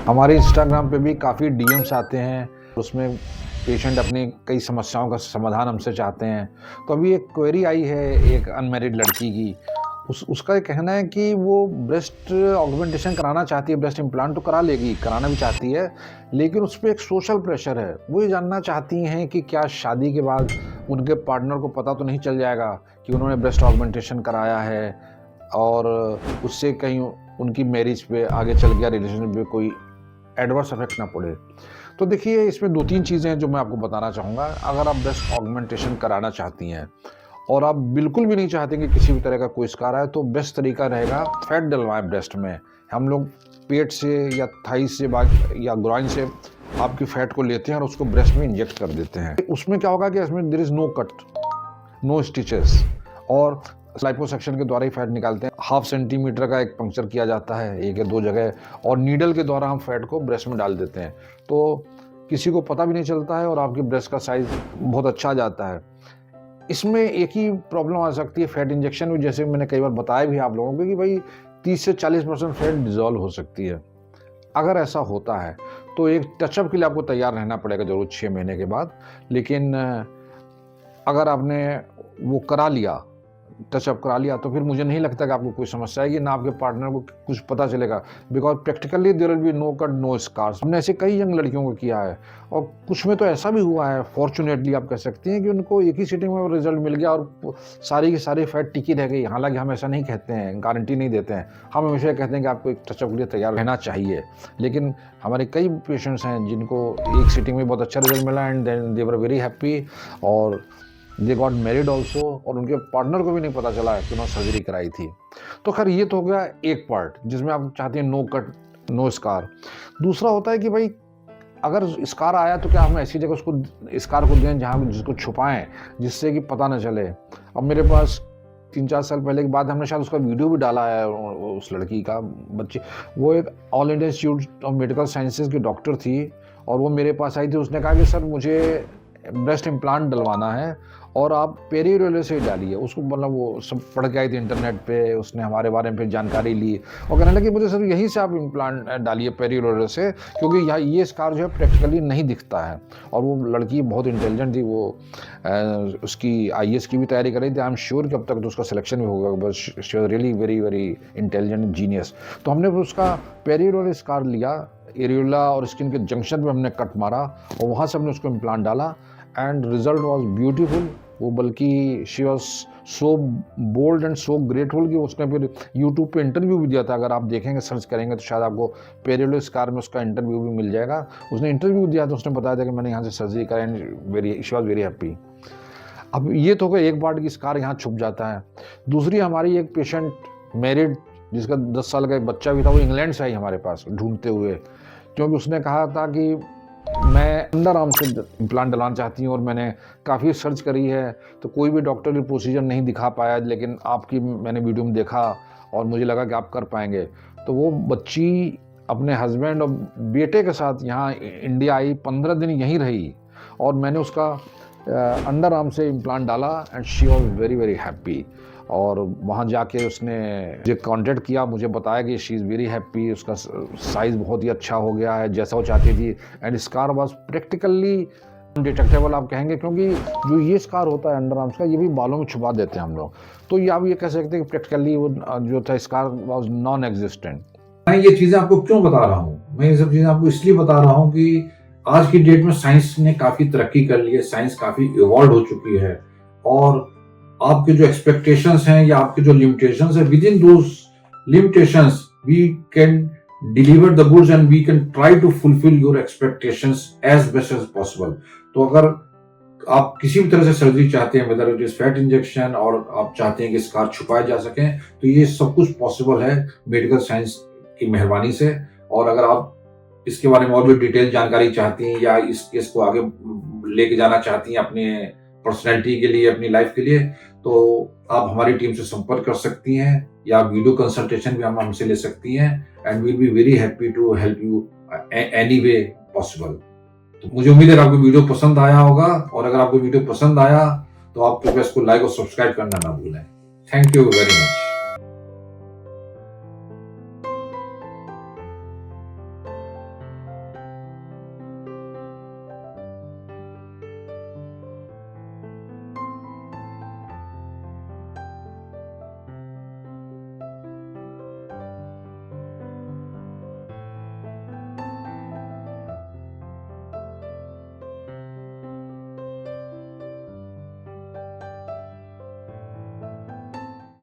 हमारे इंस्टाग्राम पे भी काफ़ी डीएम्स आते हैं, उसमें पेशेंट अपनी कई समस्याओं का समाधान हमसे चाहते हैं। तो अभी एक क्वेरी आई है एक अनमैरिड लड़की की, उसका ये कहना है कि वो ब्रेस्ट ऑगमेंटेशन कराना चाहती है, ब्रेस्ट इम्प्लांट तो करा लेगी, कराना भी चाहती है, लेकिन उस पे एक सोशल प्रेशर है। वो ये जानना चाहती हैं कि क्या शादी के बाद उनके पार्टनर को पता तो नहीं चल जाएगा कि उन्होंने ब्रेस्ट ऑगमेंटेशन कराया है और उससे कहीं उनकी मैरिज पे आगे चल गया रिलेशनशिप पे कोई एडवर्स इफेक्ट ना पड़े। तो देखिए, इसमें 2-3 चीज़ें हैं जो मैं आपको बताना चाहूँगा। अगर आप ब्रेस्ट ऑगमेंटेशन कराना चाहती हैं और आप बिल्कुल भी नहीं चाहते कि किसी भी तरह का कोई स्कार आए, तो बेस्ट तरीका रहेगा फैट डलवाएं ब्रेस्ट में। हम लोग पेट से या थाई से या ग्रॉइन से आपकी फैट को लेते हैं और उसको ब्रेस्ट में इंजेक्ट कर देते हैं। उसमें क्या होगा कि इसमें there is no cut, no stitches, और लाइपोसक्शन के द्वारा ही फैट निकालते हैं। 0.5 सेंटीमीटर का एक पंक्चर किया जाता है 1 या 2 जगह, और नीडल के द्वारा हम फैट को ब्रेस्ट में डाल देते हैं। तो किसी को पता भी नहीं चलता है और आपकी ब्रेस्ट का साइज बहुत अच्छा आ जाता है। इसमें एक ही प्रॉब्लम आ सकती है फैट इंजेक्शन में, जैसे मैंने कई बार बताया भी आप लोगों को कि भाई 30 से 40% फैट डिजॉल्व हो सकती है। अगर ऐसा होता है तो एक टचअप के लिए आपको तैयार रहना पड़ेगा जरूर 6 महीने के बाद। लेकिन अगर आपने वो करा लिया, टचअप करा लिया, तो फिर मुझे नहीं लगता कि आपको कोई समस्या आएगी, ना आपके पार्टनर को कुछ पता चलेगा, because practically there will be no cut no scars. हमने ऐसे कई यंग लड़कियों को किया है और कुछ में तो ऐसा भी हुआ है, फॉर्चुनेटली आप कह सकते हैं, कि उनको एक ही सिटिंग में रिजल्ट मिल गया और सारी की सारी फैट टिकी रह गई। हालांकि हम ऐसा नहीं कहते हैं, गारंटी नहीं देते हैं, हम हमेशा कहते हैं कि आपको एक टचअप के लिए तैयार रहना चाहिए। लेकिन हमारे कई पेशेंट्स हैं जिनको एक सिटिंग में बहुत अच्छा रिजल्ट मिला and then they were very happy और दे गॉट मैरिड ऑल्सो, और उनके पार्टनर को भी नहीं पता चला है कि उन्होंने सर्जरी कराई थी। तो खैर, ये तो हो गया एक पार्ट जिसमें आप चाहते हैं नो कट नो स्कार। दूसरा होता है कि भाई अगर स्कार आया तो क्या हम ऐसी जगह उसको स्कार को दें जहाँ जिसको छुपाएं, जिससे कि पता न चले। अब मेरे पास 3-4 साल पहले की बात, हमने शायद उसका वीडियो भी डाला है, उस लड़की का बच्चे, वो एक all India institute of medical sciences की डॉक्टर थी और वो मेरे पास आई थी। उसने कहा कि सर मुझे ब्रेस्ट इम्प्लांट डलवाना है और आप पेरीरोलर से डालिए। उसको मतलब वो सब पढ़ के आई थी इंटरनेट पे, उसने हमारे बारे में जानकारी ली और कहने लगी मुझे सर यहीं से आप इम्प्लांट डालिए पेरीरोलर से, क्योंकि यहाँ ये स्कार जो है प्रैक्टिकली नहीं दिखता है। और वो लड़की बहुत इंटेलिजेंट थी, वो उसकी IAS की भी तैयारी कर रही थी। आई एम श्योर कि अब तक तो उसका सिलेक्शन भी होगा, बस she was really very very intelligent genius. तो हमने उसका पेरीरोलर स्कार लिया, एरियोला और स्किन के जंक्शन पे हमने कट मारा और वहाँ से हमने उसको इम्प्लांट डाला एंड रिजल्ट वाज ब्यूटीफुल। वो बल्कि she was so bold and so grateful कि उसने फिर यूट्यूब पे इंटरव्यू भी दिया था। अगर आप देखेंगे, सर्च करेंगे तो शायद आपको पेरियोलर स्कार में उसका इंटरव्यू भी मिल जाएगा। उसने इंटरव्यू दिया तो उसने बताया था कि मैंने यहाँ से सर्जरी करा and she was very happy. अब ये तो एक पार्ट की स्कार यहाँ छुप जाता है। दूसरी, हमारी एक पेशेंट मैरिड जिसका 10 साल का एक बच्चा भी था, वो इंग्लैंड से आई हमारे पास ढूंढते हुए, क्योंकि उसने कहा था कि मैं अंडर आर्म से इम्प्लांट डलाना चाहती हूँ और मैंने काफ़ी सर्च करी है तो कोई भी डॉक्टर भी प्रोसीजर नहीं दिखा पाया, लेकिन आपकी मैंने वीडियो में देखा और मुझे लगा कि आप कर पाएंगे। तो वो बच्ची अपने हस्बैंड और बेटे के साथ यहाँ इंडिया आई, 15 दिन यहीं रही और मैंने उसका अंडर आर्म से इम्प्लांट डाला and she was very very happy. और वहाँ जाके उसने मुझे कांटेक्ट किया, मुझे बताया कि शी इज़ वेरी हैप्पी, उसका साइज़ बहुत ही अच्छा हो गया है जैसा वो चाहती थी and scar was practically detectable आप कहेंगे, क्योंकि जो ये स्कार होता है अंडर आर्म्स का, ये भी बालों में छुपा देते हैं हम लोग। तो ये आप ये कह सकते हैं कि प्रैक्टिकली वो जो था स्कार वाज नॉन एग्जिस्टेंट। मैं ये चीज़ें आपको क्यों बता रहा हूँ? मैं ये सब चीज़ें आपको इसलिए बता रहा हूँ कि आज की डेट में साइंस ने काफ़ी तरक्की कर ली है, साइंस काफ़ी इवॉल्व हो चुकी है और आपके जो एक्सपेक्टेशंस हैं या आपके जो लिमिटेशंस हैं, within those limitations we can deliver the goods and we can try to fulfil your expectations as best as possible. तो अगर आप किसी भी तरह से सर्जरी चाहते हैं, whether it is fat injection, और आप चाहते हैं कि स्कार छुपाए जा सकें, तो ये सब कुछ पॉसिबल है मेडिकल साइंस की मेहरबानी से। और अगर आप इसके बारे में और भी डिटेल जानकारी चाहती हैं या इस केस को आगे लेके जाना चाहती हैं अपने पर्सनैलिटी के लिए, अपनी लाइफ के लिए, तो आप हमारी टीम से संपर्क कर सकती हैं या वीडियो कंसल्टेशन भी हम हमसे ले सकती हैं and we'll be very happy to help you any way possible. तो मुझे उम्मीद है आपको वीडियो पसंद आया होगा और अगर आपको वीडियो पसंद आया तो आप कृपया इसको लाइक और सब्सक्राइब करना ना भूलें। Thank you very much.